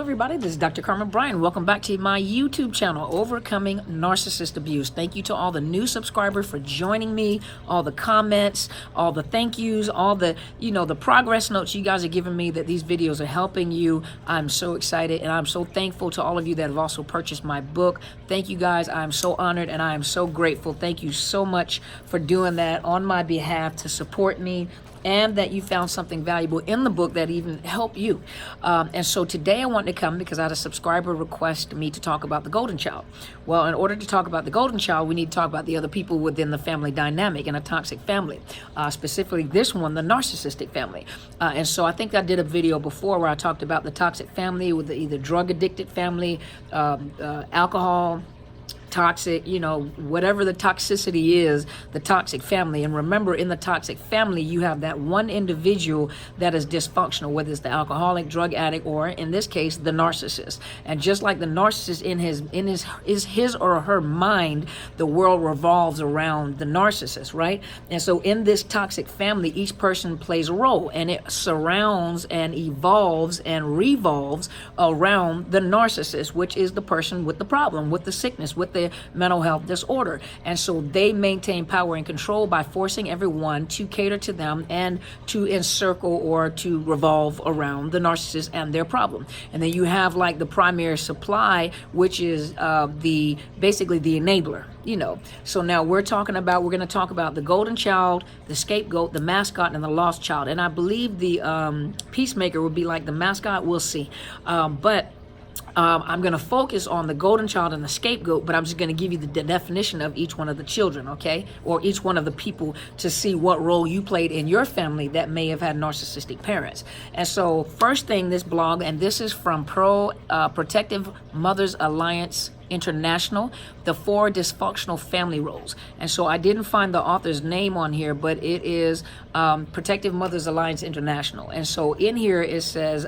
everybody, this is Dr. Carmen Bryan. Welcome back to my YouTube channel, Overcoming Narcissist Abuse. Thank you to all the new subscribers for joining me, all the comments, all the thank yous, all the, the progress notes you guys are giving me that these videos are helping you. I'm so excited and I'm so thankful to all of you that have also purchased my book. Thank you guys. I'm so honored and I am so grateful. Thank you so much for doing that on my behalf to support me, and that you found something valuable in the book that even helped you. And so today I wanted to come because I had a subscriber request me to talk about the golden child. Well, in order to talk about the golden child, we need to talk about the other people within the family dynamic in a toxic family, specifically this one, the narcissistic family. And so I think I did a video before where I talked about the toxic family with the either drug addicted family, alcohol, toxic, whatever the toxicity is, the toxic family. And remember, in the toxic family, you have that one individual that is dysfunctional, whether it's the alcoholic, drug addict, or in this case, the narcissist. And just like the narcissist in his or her mind, the world revolves around the narcissist, right? And so in this toxic family, each person plays a role, and it surrounds and evolves and revolves around the narcissist, which is the person with the problem, with the sickness, with the mental health disorder. And so they maintain power and control by forcing everyone to cater to them and to encircle or to revolve around the narcissist and their problem. And then you have like the primary supply, which is basically the enabler. So now we're going to talk about the golden child, the scapegoat, the mascot, and the lost child. And I believe the peacemaker would be like the mascot. We'll see. I'm going to focus on the golden child and the scapegoat, but I'm just going to give you the definition of each one of the children, okay? Or each one of the people to see what role you played in your family that may have had narcissistic parents. And so first thing, this blog, and this is from Protective Mothers Alliance International, the 4 dysfunctional family roles. And so I didn't find the author's name on here, but it is Protective Mothers Alliance International. And so in here it says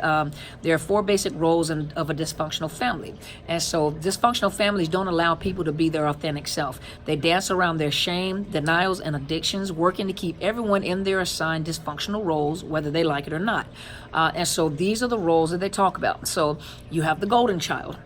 there are 4 basic roles of a dysfunctional family. And so dysfunctional families don't allow people to be their authentic self. They dance around their shame, denials, and addictions, working to keep everyone in their assigned dysfunctional roles, whether they like it or not. And so these are the roles that they talk about. So you have the golden child.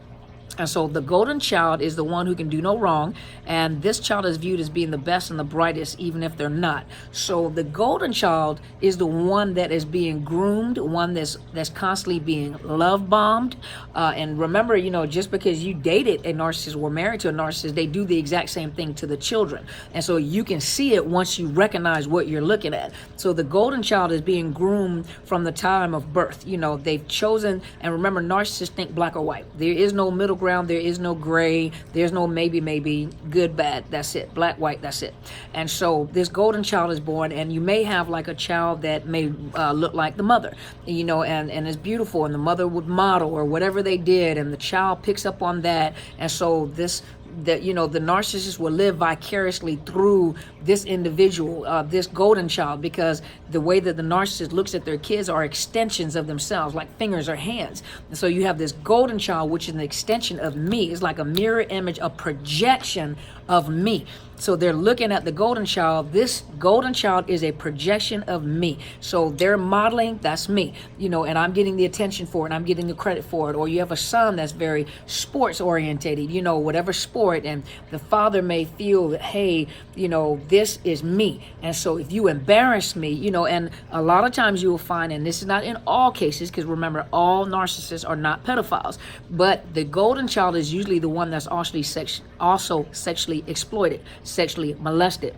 And so the golden child is the one who can do no wrong, and this child is viewed as being the best and the brightest, even if they're not. So the golden child is the one that is being groomed, one that's constantly being love bombed. And remember, just because you dated a narcissist or married to a narcissist, they do the exact same thing to the children. And so you can see it once you recognize what you're looking at. So the golden child is being groomed from the time of birth. They've chosen, and remember, narcissists think black or white. There is no middle ground. There is no gray. There's no maybe, good, bad. That's it. Black, white. That's it. And so this golden child is born, and you may have like a child that may look like the mother, and it's beautiful, and the mother would model or whatever they did, and the child picks up on that. And so the narcissist will live vicariously through this individual, this golden child, because the way that the narcissist looks at their kids are extensions of themselves, like fingers or hands. And so you have this golden child, which is an extension of me. It's like a mirror image, a projection of me. So they're looking at the golden child. This golden child is a projection of me. So they're modeling, that's me, and I'm getting the attention for it. I'm getting the credit for it. Or you have a son that's very sports orientated, whatever sport, and the father may feel that, hey, this is me. And so if you embarrass me, and a lot of times you will find, and this is not in all cases, because remember, all narcissists are not pedophiles, but the golden child is usually the one that's also sexually exploited, sexually molested.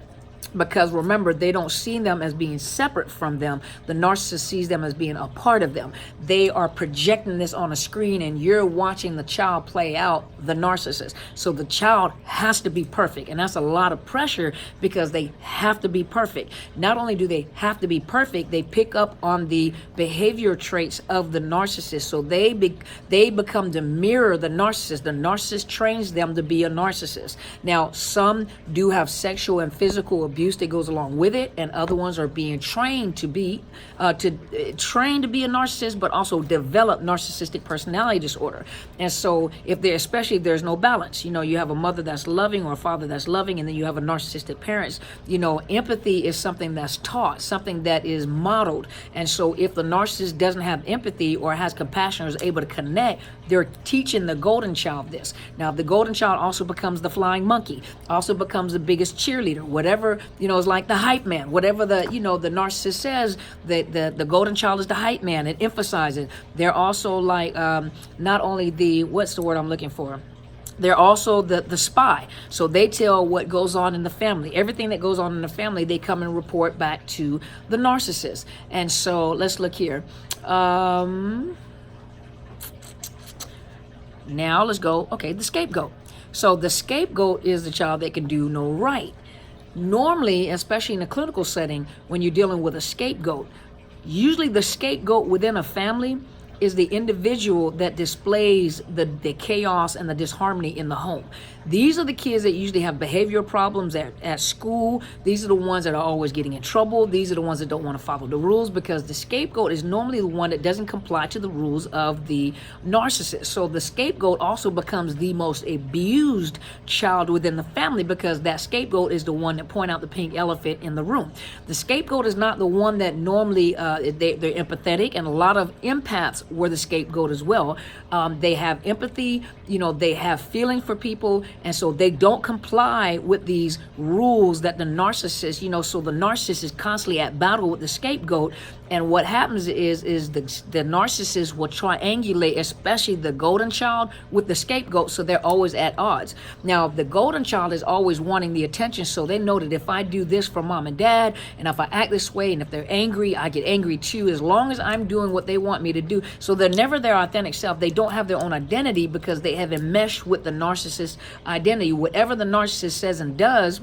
Because remember, they don't see them as being separate from them. The narcissist sees them as being a part of them. They are projecting this on a screen, and you're watching the child play out the narcissist. So the child has to be perfect, and that's a lot of pressure because they have to be perfect. Not only do they have to be perfect, they pick up on the behavior traits of the narcissist. So they become to mirror the narcissist. The narcissist trains them to be a narcissist. Now, some do have sexual and physical abuse abuse that goes along with it, and other ones are being trained to be trained to be a narcissist, but also develop narcissistic personality disorder. And so especially if there's no balance, you have a mother that's loving or a father that's loving, and then you have a narcissistic parents, empathy is something that's taught, something that is modeled. And so if the narcissist doesn't have empathy or has compassion or is able to connect, they're teaching the golden child this. Now, the golden child also becomes the flying monkey, also becomes the biggest cheerleader, whatever, is like the hype man, whatever the narcissist says, that the golden child is the hype man. It emphasizes. They're also like, not only what's the word I'm looking for? They're also the spy. So they tell what goes on in the family. Everything that goes on in the family, they come and report back to the narcissist. And so let's look here. Now let's go, okay, the scapegoat. So the scapegoat is the child that can do no right. Normally, especially in a clinical setting, when you're dealing with a scapegoat, usually the scapegoat within a family is the individual that displays the chaos and the disharmony in the home. These are the kids that usually have behavioral problems at school. These are the ones that are always getting in trouble. These are the ones that don't want to follow the rules, because the scapegoat is normally the one that doesn't comply to the rules of the narcissist. So the scapegoat also becomes the most abused child within the family, because that scapegoat is the one that point out the pink elephant in the room. The scapegoat is not the one that normally they're empathetic, and a lot of empaths were the scapegoat as well. They have empathy, they have feeling for people, and so they don't comply with these rules that the narcissist, so the narcissist is constantly at battle with the scapegoat. And what happens is the narcissist will triangulate, especially the golden child, with the scapegoat, so they're always at odds. Now, the golden child is always wanting the attention, so they know that if I do this for mom and dad, and if I act this way, and if they're angry, I get angry too, as long as I'm doing what they want me to do. So they're never their authentic self. They don't have their own identity, because they have enmeshed with the narcissist identity. Whatever the narcissist says and does,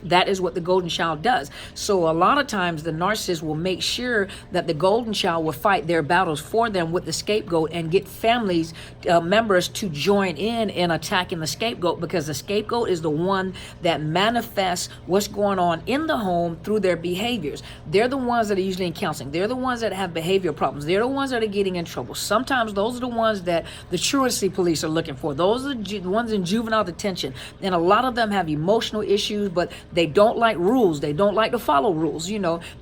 that is what the golden child does. So a lot of times the narcissist will make sure that the golden child will fight their battles for them with the scapegoat, and get families members to join in attacking the scapegoat, because the scapegoat is the one that manifests what's going on in the home through their behaviors. They're the ones that are usually in counseling. They're the ones that have behavior problems. They're the ones that are getting in trouble. Sometimes those are the ones that the truancy police are looking for. Those are the ones in juvenile detention. And a lot of them have emotional issues, but they don't like rules. They don't like to follow rules,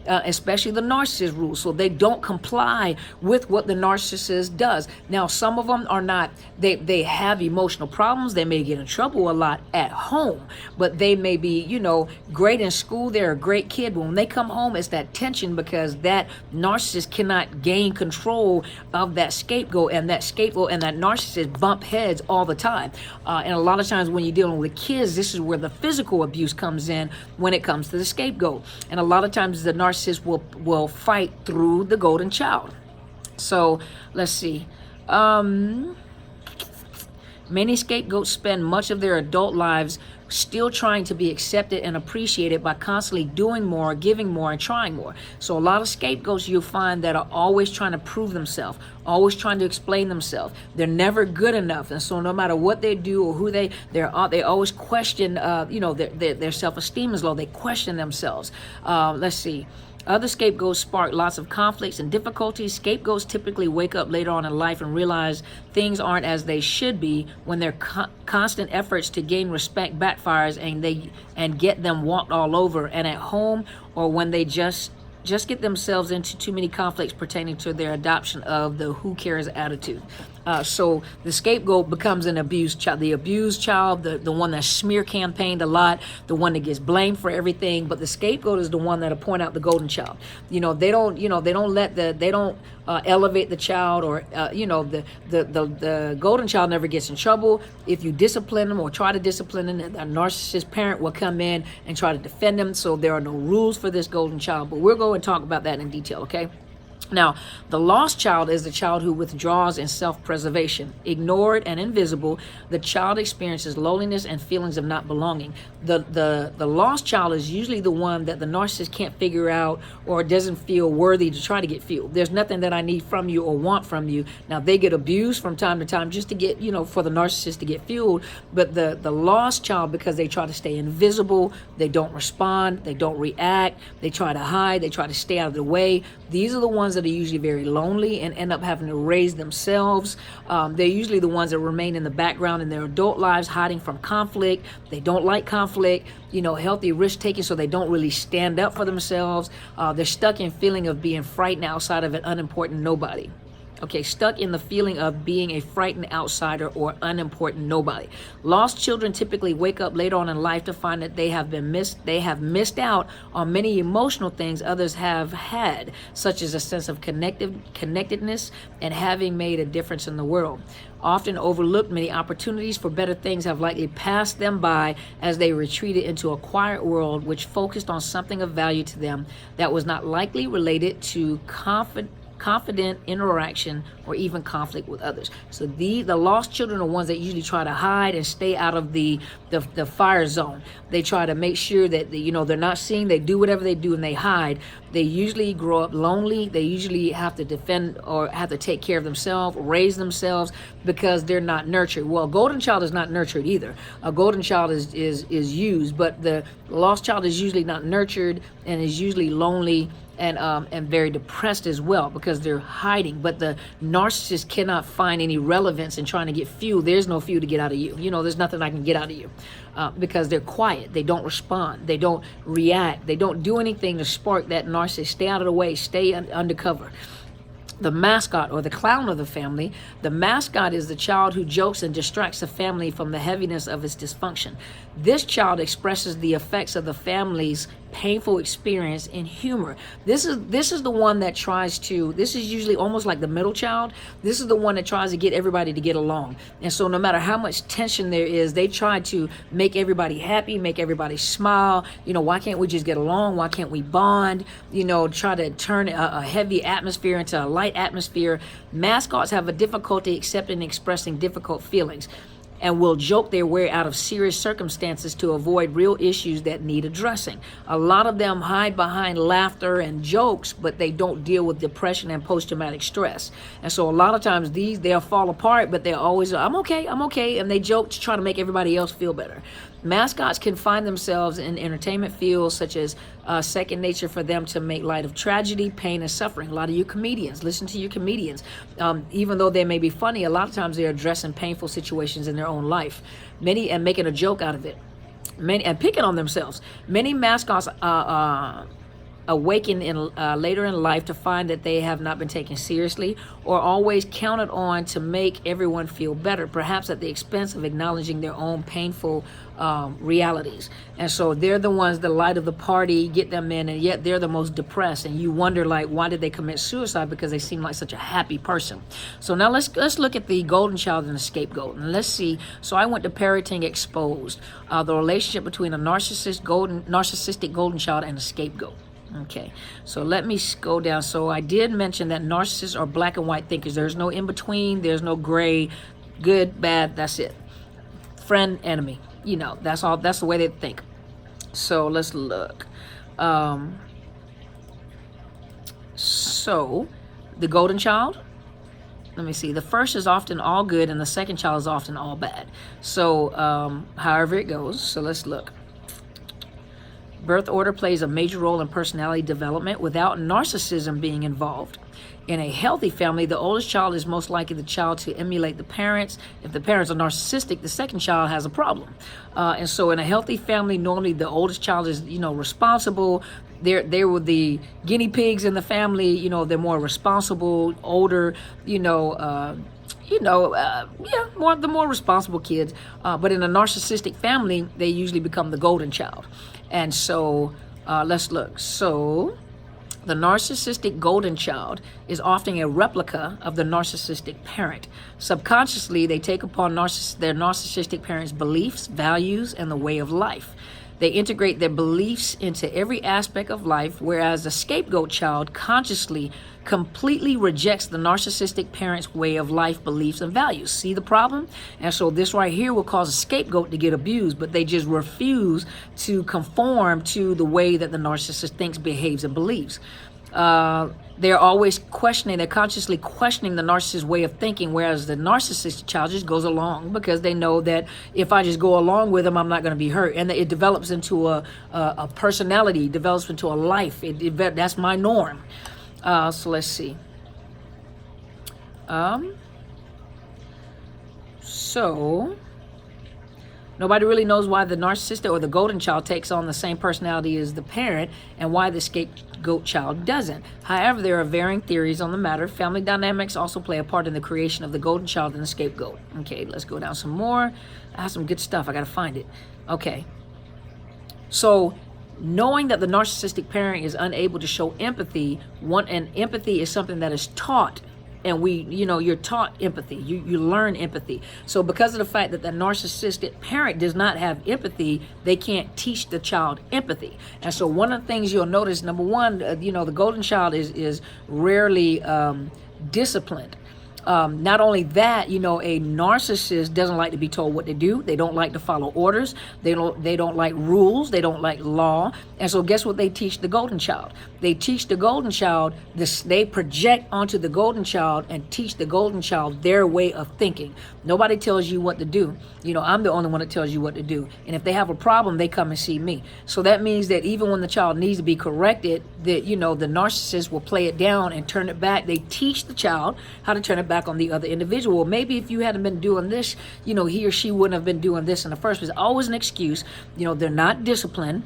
especially the narcissist rules. So they don't comply with what the narcissist does. Now, some of them are not, they have emotional problems. They may get in trouble a lot at home, but they may be, great in school. They're a great kid. But when they come home, it's that tension, because that narcissist cannot gain control of that scapegoat, and that scapegoat and that narcissist bump heads all the time. And a lot of times when you're dealing with kids, this is where the physical abuse comes in when it comes to the scapegoat. And a lot of times the narcissist will fight through the golden child. So let's see. Many scapegoats spend much of their adult lives still trying to be accepted and appreciated by constantly doing more, giving more, and trying more. So a lot of scapegoats you'll find that are always trying to prove themselves, always trying to explain themselves. They're never good enough, and so no matter what they do or who they always question. Their self-esteem is low. They question themselves. Let's see. Other scapegoats spark lots of conflicts and difficulties. Scapegoats typically wake up later on in life and realize things aren't as they should be when their constant efforts to gain respect backfires, and get them walked all over, and at home, or when they just get themselves into too many conflicts pertaining to their adoption of the who cares attitude. So the scapegoat becomes an abused child, the abused child, the one that's smear campaigned a lot, the one that gets blamed for everything. But the scapegoat is the one that'll point out the golden child. They don't elevate the child, or the golden child never gets in trouble. If you discipline them or try to discipline them, a narcissist parent will come in and try to defend them. So there are no rules for this golden child. But we'll go and talk about that in detail, okay? Now, the lost child is the child who withdraws in self-preservation. Ignored and invisible, the child experiences loneliness and feelings of not belonging. The lost child is usually the one that the narcissist can't figure out or doesn't feel worthy to try to get fueled. There's nothing that I need from you or want from you. Now, they get abused from time to time just to get, for the narcissist to get fueled. But the lost child, because they try to stay invisible, they don't respond, they don't react, they try to hide, they try to stay out of the way. These are the ones that are usually very lonely and end up having to raise themselves. They're usually the ones that remain in the background in their adult lives, hiding from conflict. They don't like conflict, healthy risk taking, so they don't really stand up for themselves. They're stuck in feeling of being frightened outside of an unimportant nobody. Okay, stuck in the feeling of being a frightened outsider or unimportant nobody. Lost children typically wake up later on in life to find that they have missed out on many emotional things others have had, such as a sense of connectedness and having made a difference in the world. Often overlooked, many opportunities for better things have likely passed them by as they retreated into a quiet world which focused on something of value to them that was not likely related to confident interaction or even conflict with others. So the lost children are ones that usually try to hide and stay out of the fire zone. They try to make sure that they're not seen. They do whatever they do and they hide. They usually grow up lonely. They usually have to defend or have to take care of themselves, raise themselves, because they're not nurtured. Well, a golden child is not nurtured either. A golden child is used, but the lost child is usually not nurtured and is usually lonely and very depressed as well, because they're hiding. But the narcissist cannot find any relevance in trying to get fuel. There's no fuel to get out of you. There's nothing I can get out of you, because they're quiet. They don't respond. They don't react. They don't do anything to spark that narcissist. Stay out of the way. Stay undercover. The mascot or the clown of the family. The mascot is the child who jokes and distracts the family from the heaviness of its dysfunction. This child expresses the effects of the family's painful experience in humor. This is the one that tries to, this is usually almost like the middle child. This is the one that tries to get everybody to get along. And so no matter how much tension there is, they try to make everybody happy, make everybody smile. Why can't we just get along? Why can't we bond? Try to turn a heavy atmosphere into a light atmosphere. Mascots have a difficulty accepting and expressing difficult feelings, and will joke their way out of serious circumstances to avoid real issues that need addressing. A lot of them hide behind laughter and jokes, but they don't deal with depression and post-traumatic stress. And so a lot of times they'll fall apart, but they're always, I'm okay, and they joke to try to make everybody else feel better. Mascots can find themselves in entertainment fields such as second nature for them to make light of tragedy, pain, and suffering. A lot of you comedians, listen to your comedians. Even though they may be funny, a lot of times they're addressing painful situations in their own life. Many and making a joke out of it. Many and picking on themselves. Many mascots awaken later in life to find that they have not been taken seriously or always counted on to make everyone feel better, perhaps at the expense of acknowledging their own painful realities. And so they're the ones, the light of the party, get them in, and yet they're the most depressed. And you wonder, why did they commit suicide? Because they seem like such a happy person. So now let's look at the golden child and the scapegoat, and let's see. So I went to Parenting Exposed, the relationship between a narcissistic golden child and a scapegoat. Okay, so let me go down. So I did mention that narcissists are black and white thinkers. There's no in between. There's no gray, good, bad. That's it. Friend, enemy. That's all. That's the way they think. So let's look. So the golden child. Let me see. The first is often all good, and the second child is often all bad. So however it goes. So let's look. Birth order plays a major role in personality development without narcissism being involved. In a healthy family, the oldest child is most likely the child to emulate the parents. If the parents are narcissistic, the second child has a problem. And so in a healthy family, normally the oldest child is, responsible. They were the guinea pigs in the family. They're more responsible, older, the more responsible kids. But in a narcissistic family, they usually become the golden child. And so let's look. So the narcissistic golden child is often a replica of the narcissistic parent. Subconsciously, they take upon their narcissistic parents' beliefs, values, and the way of life. They integrate their beliefs into every aspect of life, whereas the scapegoat child consciously, completely rejects the narcissistic parent's way of life, beliefs, and values. See the problem? And so this right here will cause a scapegoat to get abused, but they just refuse to conform to the way that the narcissist thinks, behaves, and believes. They're always questioning, they're consciously questioning the narcissist's way of thinking, whereas the narcissistic child just goes along because they know that if I just go along with them, I'm not going to be hurt. And it develops into a personality, develops into a life. That's my norm. So let's see. So nobody really knows why the narcissist or the golden child takes on the same personality as the parent and why the scapegoat child doesn't. However, there are varying theories on the matter. Family dynamics also play a part in the creation of the golden child and the scapegoat. Okay, let's go down some more. I have some good stuff. I got to find it. Okay. So knowing that the narcissistic parent is unable to show empathy, and empathy is something that is taught. And you're taught empathy. You learn empathy. So because of the fact that the narcissistic parent does not have empathy, they can't teach the child empathy. And so one of the things you'll notice, number one, the golden child is rarely disciplined. Not only that, a narcissist doesn't like to be told what to do. They don't like to follow orders. They don't like rules. They don't like law. And so guess what they teach the golden child? They teach the golden child this. They project onto the golden child and teach the golden child their way of thinking. Nobody tells you what to do. I'm the only one that tells you what to do. And if they have a problem, they come and see me. So that means that even when the child needs to be corrected, that the narcissist will play it down and turn it back. They teach the child how to turn it back on the other individual. Maybe if you hadn't been doing this, he or she wouldn't have been doing this in the first place. Always an excuse. They're not disciplined.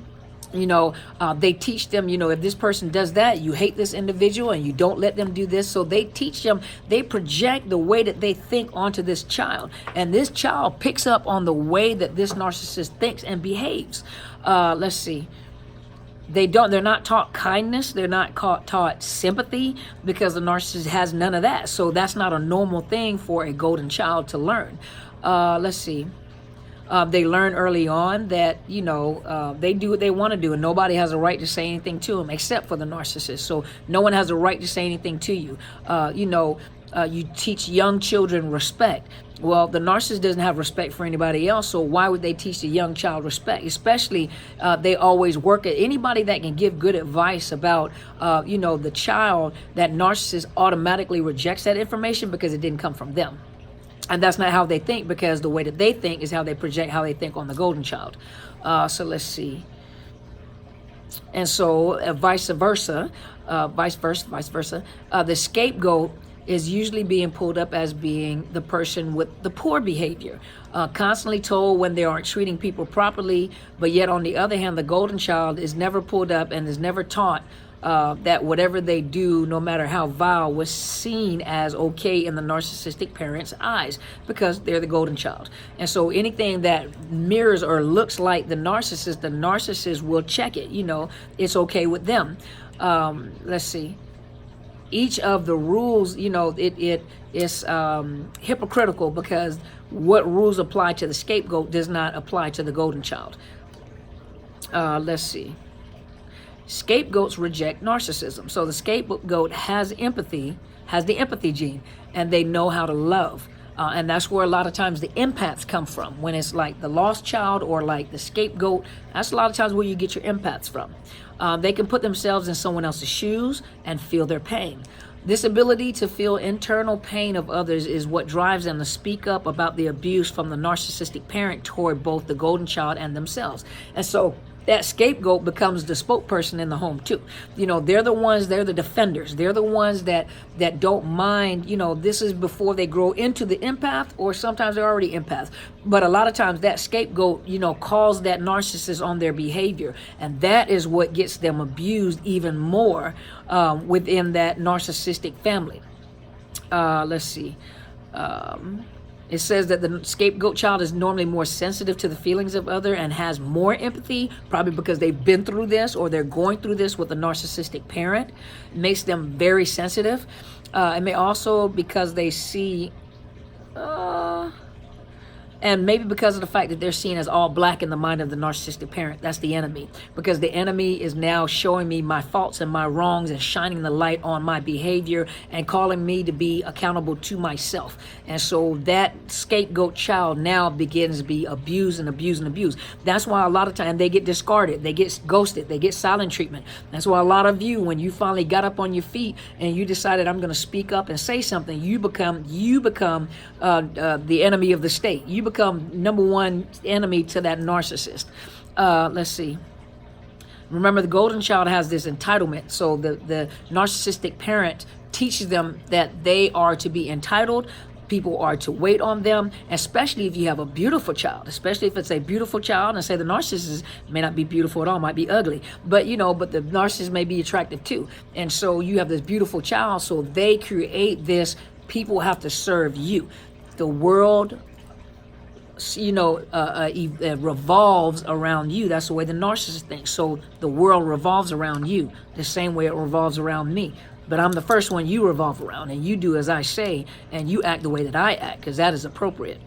They teach them, if this person does that, you hate this individual and you don't let them do this. So they teach them, they project the way that they think onto this child. And this child picks up on the way that this narcissist thinks and behaves. Let's see. They're not taught kindness. They're not taught sympathy because the narcissist has none of that. So that's not a normal thing for a golden child to learn. Let's see. They learn early on that, they do what they want to do and nobody has a right to say anything to them except for the narcissist. So no one has a right to say anything to you. You teach young children respect. Well, the narcissist doesn't have respect for anybody else, so why would they teach the young child respect? Especially, they always work at anybody that can give good advice about, the child. That narcissist automatically rejects that information because it didn't come from them. And that's not how they think, because the way that they think is how they project how they think on the golden child. So let's see. And so vice versa, the scapegoat is usually being pulled up as being the person with the poor behavior, constantly told when they aren't treating people properly. But yet, on the other hand, the golden child is never pulled up and is never taught that whatever they do, no matter how vile, was seen as okay in the narcissistic parent's eyes because they're the golden child. And so anything that mirrors or looks like the narcissist will check it. It's okay with them. Let's see. Each of the rules, it is hypocritical because what rules apply to the scapegoat does not apply to the golden child. Let's see. Scapegoats reject narcissism. So the scapegoat has empathy, has the empathy gene, and they know how to love. And that's where a lot of times the empaths come from. When it's like the lost child or like the scapegoat, that's a lot of times where you get your empaths from. They can put themselves in someone else's shoes and feel their pain. This ability to feel internal pain of others is what drives them to speak up about the abuse from the narcissistic parent toward both the golden child and themselves. And so that scapegoat becomes the spokesperson in the home too. They're the defenders. They're the ones that don't mind, this is before they grow into the empath, or sometimes they're already empaths. But a lot of times that scapegoat, calls that narcissist on their behavior. And that is what gets them abused even more within that narcissistic family. Let's see. It says that the scapegoat child is normally more sensitive to the feelings of others and has more empathy, probably because they've been through this or they're going through this with a narcissistic parent. It makes them very sensitive. It may also because they see, And maybe because of the fact that they're seen as all black in the mind of the narcissistic parent. That's the enemy. Because the enemy is now showing me my faults and my wrongs and shining the light on my behavior and calling me to be accountable to myself. And so that scapegoat child now begins to be abused and abused and abused. That's why a lot of times they get discarded, they get ghosted, they get silent treatment. That's why a lot of you, when you finally got up on your feet and you decided I'm going to speak up and say something, you become the enemy of the state. You become number one enemy to that narcissist. Let's see. Remember, the golden child has this entitlement. So the narcissistic parent teaches them that they are to be entitled. People are to wait on them, especially if you have a beautiful child, especially if it's a beautiful child. And say the narcissist may not be beautiful at all, might be ugly, but but the narcissist may be attractive too. And so you have this beautiful child, so they create this, people have to serve you. The world, revolves around you. That's the way the narcissist thinks. So the world revolves around you the same way it revolves around me. But I'm the first one you revolve around, and you do as I say, and you act the way that I act, because that is appropriate.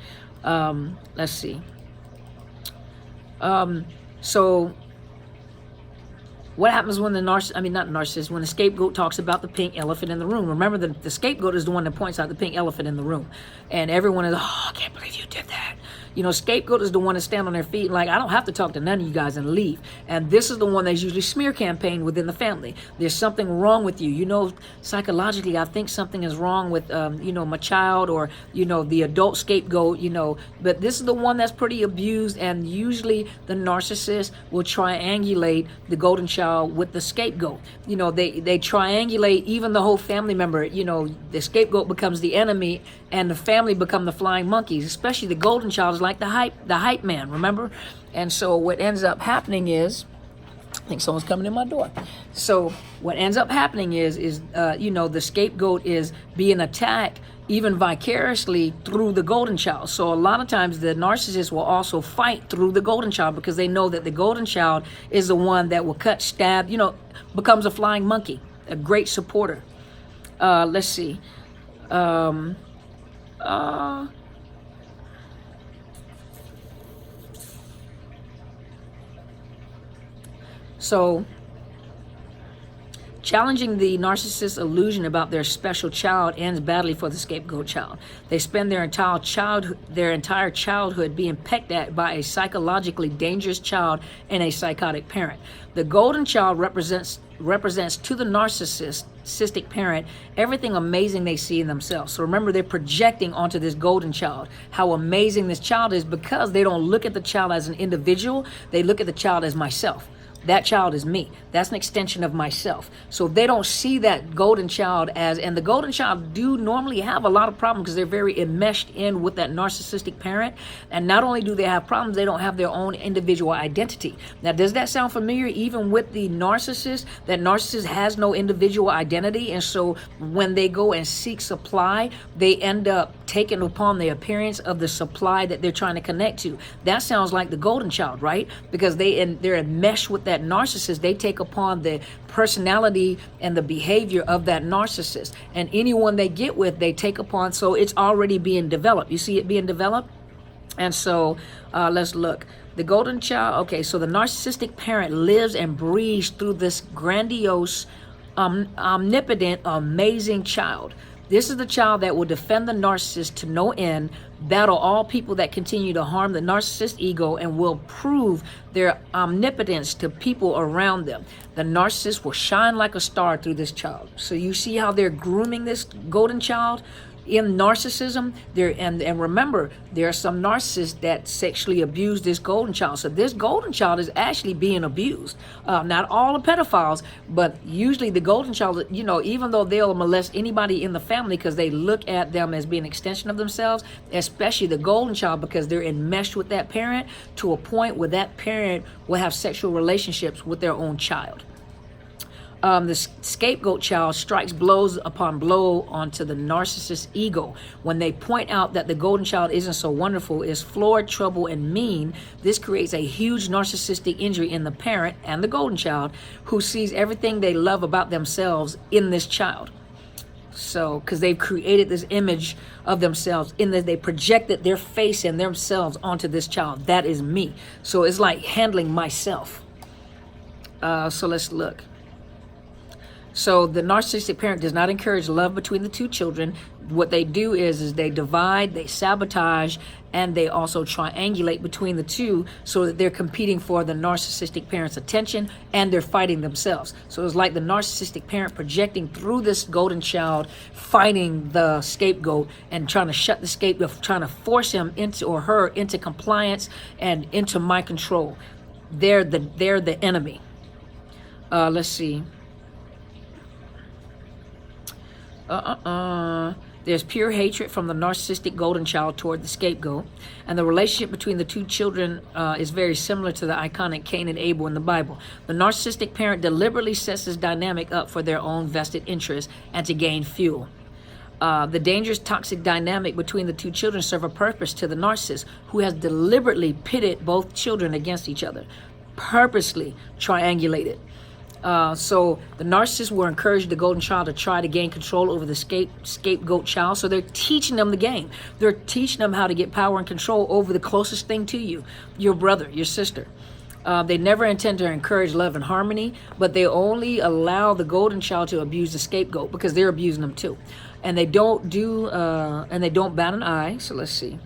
Let's see. So what happens when when the scapegoat talks about the pink elephant in the room? Remember, the scapegoat is the one that points out the pink elephant in the room. And everyone is, oh, I can't believe you did that. Scapegoat is the one to stand on their feet like, I don't have to talk to none of you guys and leave. And this is the one that's usually smear campaign within the family. There's something wrong with you. Psychologically, I think something is wrong with, my child or, the adult scapegoat, But this is the one that's pretty abused. And usually the narcissist will triangulate the golden child with the scapegoat. They triangulate even the whole family member. The scapegoat becomes the enemy and the family become the flying monkeys, especially the golden child is like the hype man, remember? And so what ends up happening is, I think someone's coming in my door. So what ends up happening is the scapegoat is being attacked even vicariously through the golden child. So a lot of times the narcissist will also fight through the golden child because they know that the golden child is the one that will cut, stab, becomes a flying monkey, a great supporter. Let's see. So, challenging the narcissist's illusion about their special child ends badly for the scapegoat child. They spend their entire childhood being pecked at by a psychologically dangerous child and a psychotic parent. The golden child represents to the narcissistic parent everything amazing they see in themselves. So remember, they're projecting onto this golden child how amazing this child is because they don't look at the child as an individual. They look at the child as myself. That child is me. That's an extension of myself. So they don't see that golden child as, and the golden child do normally have a lot of problems because they're very enmeshed in with that narcissistic parent. And not only do they have problems, they don't have their own individual identity. Now, does that sound familiar? Even with the narcissist, that narcissist has no individual identity. And so when they go and seek supply, they end up taking upon the appearance of the supply that they're trying to connect to. That sounds like the golden child, right? Because they're enmeshed with that narcissist. They take upon the personality and the behavior of that narcissist, and anyone they get with, they take upon. So it's already being developed. You see it being developed. And so let's look. The golden child. Okay, so the narcissistic parent lives and breathes through this grandiose, omnipotent, amazing child. This is the child that will defend the narcissist to no end, battle all people that continue to harm the narcissist ego, and will prove their omnipotence to people around them. The narcissist will shine like a star through this child. So you see how they're grooming this golden child in narcissism. And remember, there are some narcissists that sexually abuse this golden child. So this golden child is actually being abused. Not all the pedophiles, but usually the golden child, even though they'll molest anybody in the family because they look at them as being an extension of themselves, especially the golden child, because they're enmeshed with that parent to a point where that parent will have sexual relationships with their own child. The scapegoat child strikes blows upon blow onto the narcissist's ego. When they point out that the golden child isn't so wonderful, is flawed, trouble, and mean, this creates a huge narcissistic injury in the parent and the golden child, who sees everything they love about themselves in this child. So, because they've created this image of themselves in that they projected their face and themselves onto this child. That is me. So it's like handling myself. So let's look. So the narcissistic parent does not encourage love between the two children. What they do is they divide, they sabotage, and they also triangulate between the two so that they're competing for the narcissistic parent's attention and they're fighting themselves. So it's like the narcissistic parent projecting through this golden child, fighting the scapegoat and trying to shut the scapegoat, trying to force him into or her into compliance and into my control. They're the enemy. Let's see. There's pure hatred from the narcissistic golden child toward the scapegoat. And the relationship between the two children is very similar to the iconic Cain and Abel in the Bible. The narcissistic parent deliberately sets this dynamic up for their own vested interests and to gain fuel. The dangerous toxic dynamic between the two children serve a purpose to the narcissist, who has deliberately pitted both children against each other, purposely triangulated. So the narcissist will encourage the golden child to try to gain control over the scapegoat child. So they're teaching them the game. They're teaching them how to get power and control over the closest thing to you, your brother, your sister. They never intend to encourage love and harmony, but they only allow the golden child to abuse the scapegoat because they're abusing them too. And they don't bat an eye. So let's see.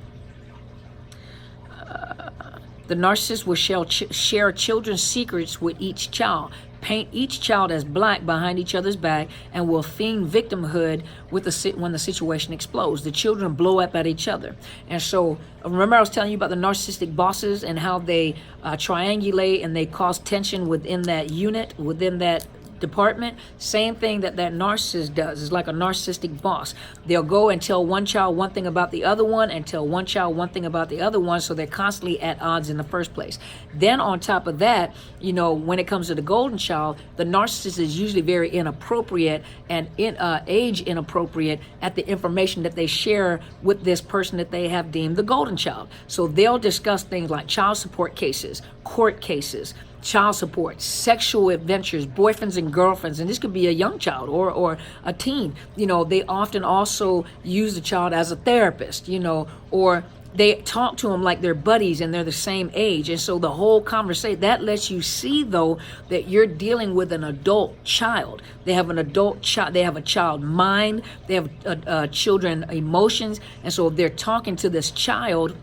The narcissist will share children's secrets with each child, paint each child as black behind each other's back, and will feign victimhood when the situation explodes. The children blow up at each other. And so, remember I was telling you about the narcissistic bosses and how they triangulate and they cause tension within that unit, within that department? Same thing that narcissist does. It's like a narcissistic boss. They'll go and tell one child one thing about the other one and tell one child one thing about the other one, so they're constantly at odds in the first place. Then on top of that, you know, when it comes to the golden child, the narcissist is usually very inappropriate and age inappropriate at the information that they share with this person that they have deemed the golden child. So they'll discuss things like child support cases, court cases, child support, sexual adventures, boyfriends and girlfriends, and this could be a young child or a teen. You know, they often also use the child as a therapist, you know, or they talk to them like they're buddies and they're the same age. And so the whole conversation, that lets you see, though, that you're dealing with an adult child. They have an adult child, they have a child mind, they have children emotions. And so they're talking to this child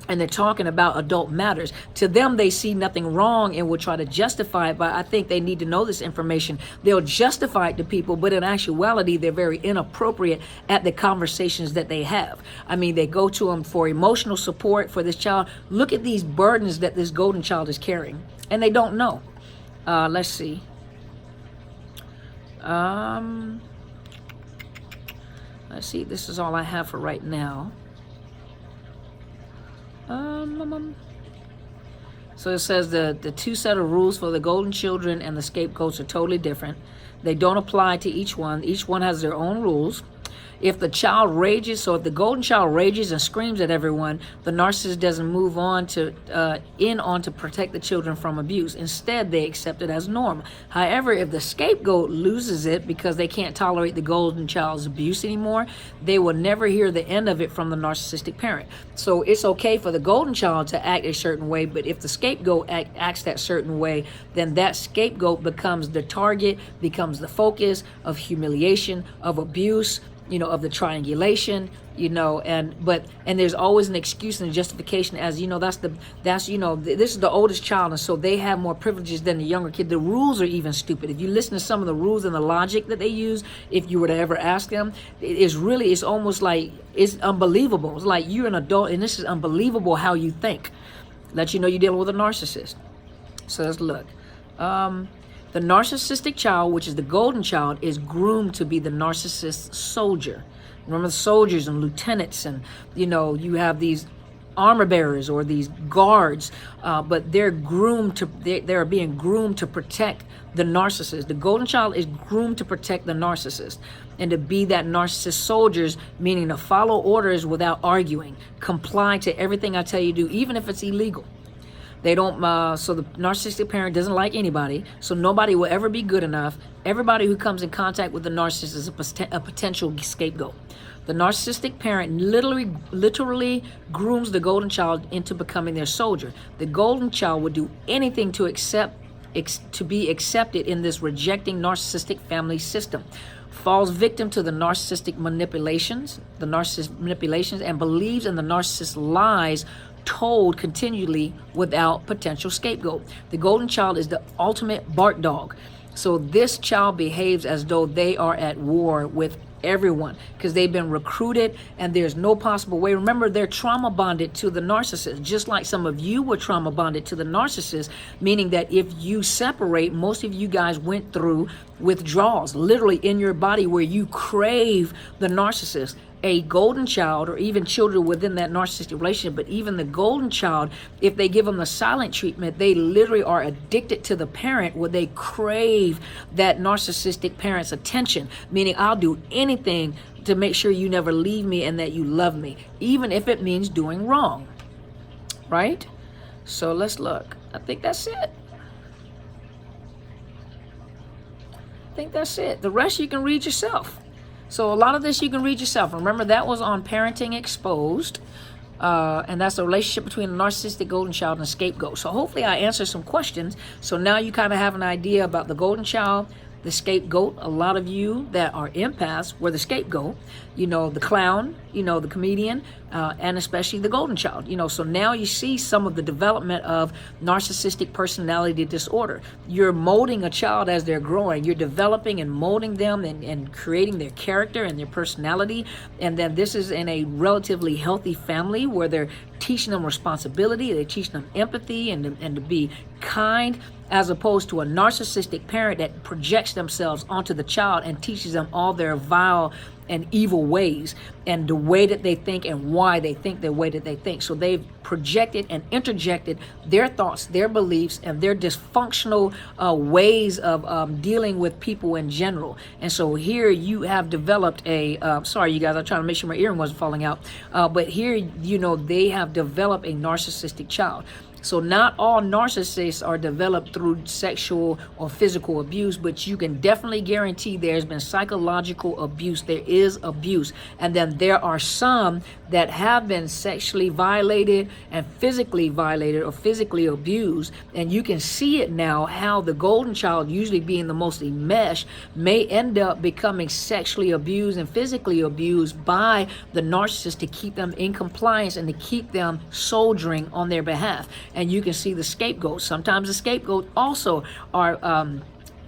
and they're talking about adult matters. To them, they see nothing wrong and will try to justify it, but I think they need to know this information. They'll justify it to people, but in actuality, they're very inappropriate at the conversations that they have. I mean, they go to them for emotional support for this child. Look at these burdens that this golden child is carrying, and they don't know. Let's see. Let's see, this is all I have for right now. So it says the two set of rules for the golden children and the scapegoats are totally different. They don't apply to each one. Each one has their own rules. If the child rages, so if the golden child rages and screams at everyone, the narcissist doesn't move on to protect the children from abuse. Instead, they accept it as normal. However, if the scapegoat loses it because they can't tolerate the golden child's abuse anymore, they will never hear the end of it from the narcissistic parent. So it's okay for the golden child to act a certain way, but if the scapegoat acts that certain way, then that scapegoat becomes the target, becomes the focus of humiliation, of abuse, you know, of the triangulation, you know, and there's always an excuse and a justification as, you know, this is the oldest child, and so they have more privileges than the younger kid. The rules are even stupid. If you listen to some of the rules and the logic that they use, if you were to ever ask them, it's almost like, it's unbelievable. It's like, you're an adult and this is unbelievable how you think. Let you know you're dealing with a narcissist. So let's look. The narcissistic child, which is the golden child, is groomed to be the narcissist's soldier. Remember the soldiers and lieutenants, and you know, you have these armor bearers or these guards, but they're groomed to, they're being groomed to protect the narcissist. The golden child is groomed to protect the narcissist and to be that narcissist soldiers, meaning to follow orders without arguing, comply to everything I tell you to do, even if it's illegal. They don't, so the narcissistic parent doesn't like anybody, so nobody will ever be good enough. Everybody who comes in contact with the narcissist is a potential scapegoat. The narcissistic parent literally grooms the golden child into becoming their soldier. The golden child would do anything to be accepted in this rejecting narcissistic family system. Falls victim to the narcissistic manipulations, and believes in the narcissist's lies told continually without potential scapegoat. The golden child is the ultimate bark dog. So this child behaves as though they are at war with everyone because they've been recruited and there's no possible way. Remember, they're trauma bonded to the narcissist, just like some of you were trauma bonded to the narcissist, meaning that if you separate, most of you guys went through withdrawals literally in your body where you crave the narcissist. A golden child, or even children within that narcissistic relationship, but even the golden child, if they give them the silent treatment, they literally are addicted to the parent where they crave that narcissistic parent's attention, meaning I'll do anything to make sure you never leave me and that you love me, even if it means doing wrong, right? So let's look. I think that's it. The rest you can read yourself. So a lot of this you can read yourself. Remember, that was on Parenting Exposed. And that's the relationship between the narcissistic golden child and the scapegoat. So hopefully I answered some questions. So now you kind of have an idea about the golden child, the scapegoat. A lot of you that are empaths were the scapegoat, the clown, the comedian, and especially the golden child, so now you see some of the development of narcissistic personality disorder. You're molding a child as they're growing. You're developing and molding them and creating their character and their personality. And then this is in a relatively healthy family where they're teaching them responsibility, they're teaching them empathy and to be kind, as opposed to a narcissistic parent that projects themselves onto the child and teaches them all their vile and evil ways and the way that they think and why they think the way that they think. So they've projected and interjected their thoughts, their beliefs, and their dysfunctional ways of dealing with people in general. And so here you have developed sorry you guys, I'm trying to make sure my earring wasn't falling out, but here they have developed a narcissistic child. So not all narcissists are developed through sexual or physical abuse, but you can definitely guarantee there's been psychological abuse. There is abuse. And then there are some that have been sexually violated and physically violated or physically abused. And you can see it now how the golden child, usually being the most enmeshed, may end up becoming sexually abused and physically abused by the narcissist to keep them in compliance and to keep them soldiering on their behalf. And you can see the scapegoat. Sometimes the scapegoat also are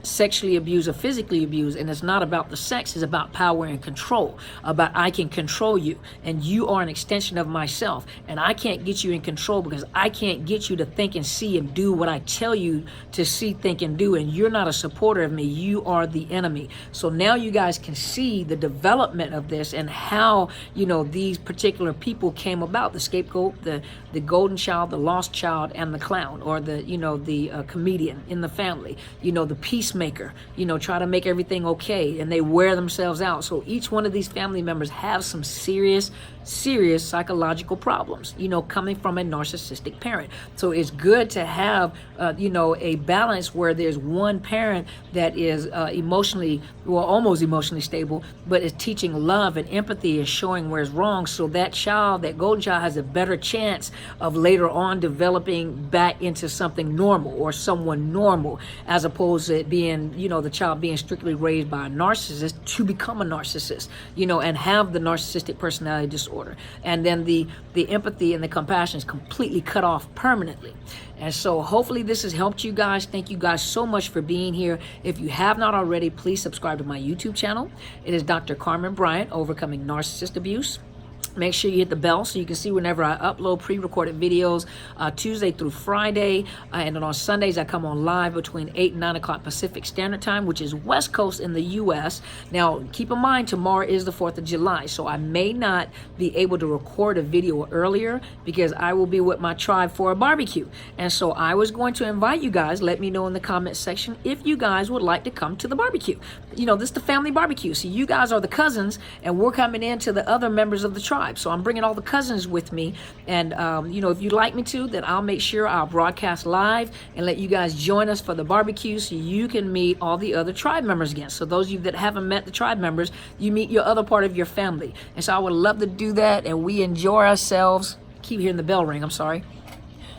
sexually abused or physically abused, and it's not about the sex, it's about power and control, about I can control you and you are an extension of myself and I can't get you in control because I can't get you to think and see and do what I tell you to see, think, and do, and you're not a supporter of me, you are the enemy. So now you guys can see the development of this and how these particular people came about: the scapegoat, the golden child, the lost child, and the clown, or the comedian in the family, the peacemaker, try to make everything okay, and they wear themselves out. So each one of these family members have some serious psychological problems, coming from a narcissistic parent. So it's good to have, a balance where there's one parent that is almost emotionally stable, but is teaching love and empathy and showing where it's wrong. So that child, that golden child, has a better chance of later on developing back into something normal or someone normal, as opposed to it being, the child being strictly raised by a narcissist to become a narcissist, and have the narcissistic personality disorder. And then the empathy and the compassion is completely cut off permanently. And so hopefully this has helped you guys. Thank you guys so much for being here. If you have not already, please subscribe to my YouTube channel. It is Dr. Carmen Bryant, Overcoming Narcissist Abuse. Make sure you hit the bell so you can see whenever I upload pre-recorded videos, Tuesday through Friday. And then on Sundays, I come on live between 8 and 9 o'clock Pacific Standard Time, which is West Coast in the U.S. Now, keep in mind, tomorrow is the 4th of July, so I may not be able to record a video earlier because I will be with my tribe for a barbecue. And so I was going to invite you guys. Let me know in the comment section if you guys would like to come to the barbecue. This is the family barbecue. So you guys are the cousins, and we're coming in to the other members of the tribe. tribe. So I'm bringing all the cousins with me. And, you know, if you'd like me to, then I'll make sure I'll broadcast live and let you guys join us for the barbecue so you can meet all the other tribe members again. So those of you that haven't met the tribe members, you meet your other part of your family. And so I would love to do that, and we enjoy ourselves. Keep hearing the bell ring, I'm sorry.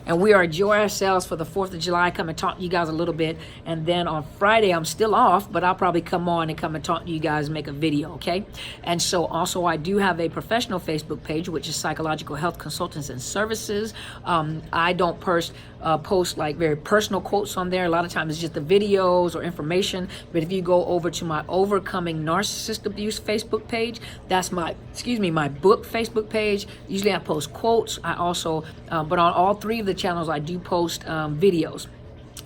And we are enjoy ourselves for the 4th of July. Come and talk to you guys a little bit. And then on Friday, I'm still off, but I'll probably come on and come and talk to you guys, make a video, okay? And so also I do have a professional Facebook page, which is Psychological Health Consultants and Services. I don't post like very personal quotes on there. A lot of times it's just the videos or information. But if you go over to my Overcoming Narcissist Abuse Facebook page, that's my, my book Facebook page. Usually I post quotes. I also, but on all 3 of the channels, I do post videos.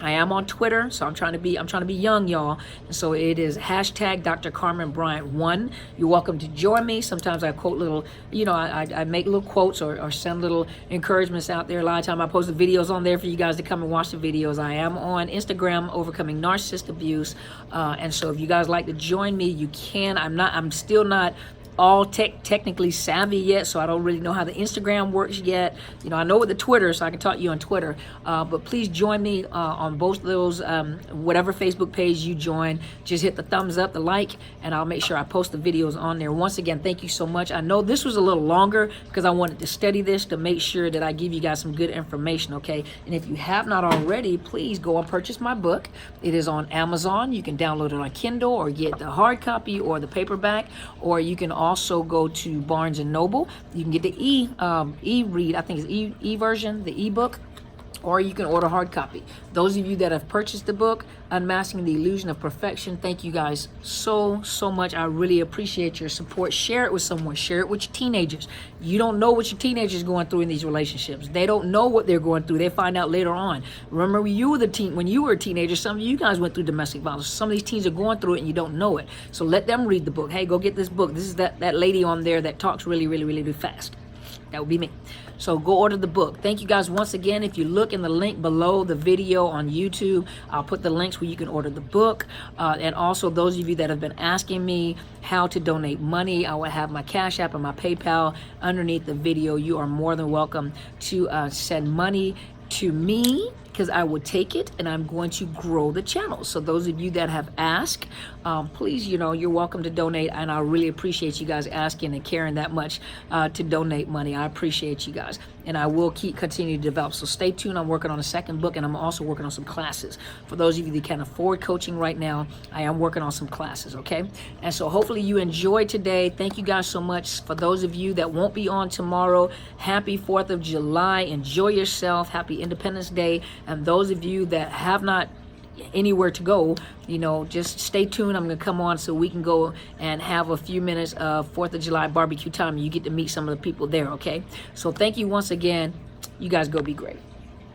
I am on Twitter, so I'm trying to be young, y'all. And so it is hashtag Dr. Carmen Bryant 1. You're welcome to join me. Sometimes I quote little, you know, I make little quotes or send little encouragements out there. A lot of time I post the videos on there for you guys to come and watch the videos. I am on Instagram, Overcoming Narcissist Abuse. And so if you guys like to join me, you can. I'm still not all technically savvy yet, so I don't really know how the Instagram works yet. You know, I know with the Twitter, so I can talk to you on Twitter. But please join me on both of those, whatever Facebook page you join. Just hit the thumbs up, the like, and I'll make sure I post the videos on there. Once again, thank you so much. I know this was a little longer because I wanted to study this to make sure that I give you guys some good information, okay? And if you have not already, please go and purchase my book. It is on Amazon. You can download it on Kindle or get the hard copy or the paperback, or you can also go to Barnes and Noble. You can get the e-read, I think it's e-version, the ebook, or you can order hard copy. Those of you that have purchased the book, Unmasking the Illusion of Perfection, thank you guys so much. I really appreciate your support. Share it with someone. Share it with your teenagers. You don't know what your teenagers are going through in these relationships. They don't know what they're going through. They find out later on. Remember when you were a teenager, some of you guys went through domestic violence. Some of these teens are going through it and you don't know it. So let them read the book. Hey, go get this book. This is that lady on there that talks really fast. That would be me. So go order the book. Thank you guys once again. If you look in the link below the video on YouTube, I'll put the links where you can order the book. And also those of you that have been asking me how to donate money, I will have my Cash App and my PayPal underneath the video. You are more than welcome to send money to me, because I would take it and I'm going to grow the channel. So those of you that have asked, please, you know, you're welcome to donate, and I really appreciate you guys asking and caring that much to donate money. I appreciate you guys, and I will continue to develop. So stay tuned. I'm working on a second book, and I'm also working on some classes. For those of you that can't afford coaching right now, I am working on some classes, okay? And so hopefully you enjoyed today. Thank you guys so much. For those of you that won't be on tomorrow, happy 4th of July. Enjoy yourself. Happy Independence Day. And those of you that have not anywhere to go, you know, just stay tuned. I'm going to come on so we can go and have a few minutes of 4th of July barbecue time. You get to meet some of the people there, okay? So thank you once again. You guys go be great.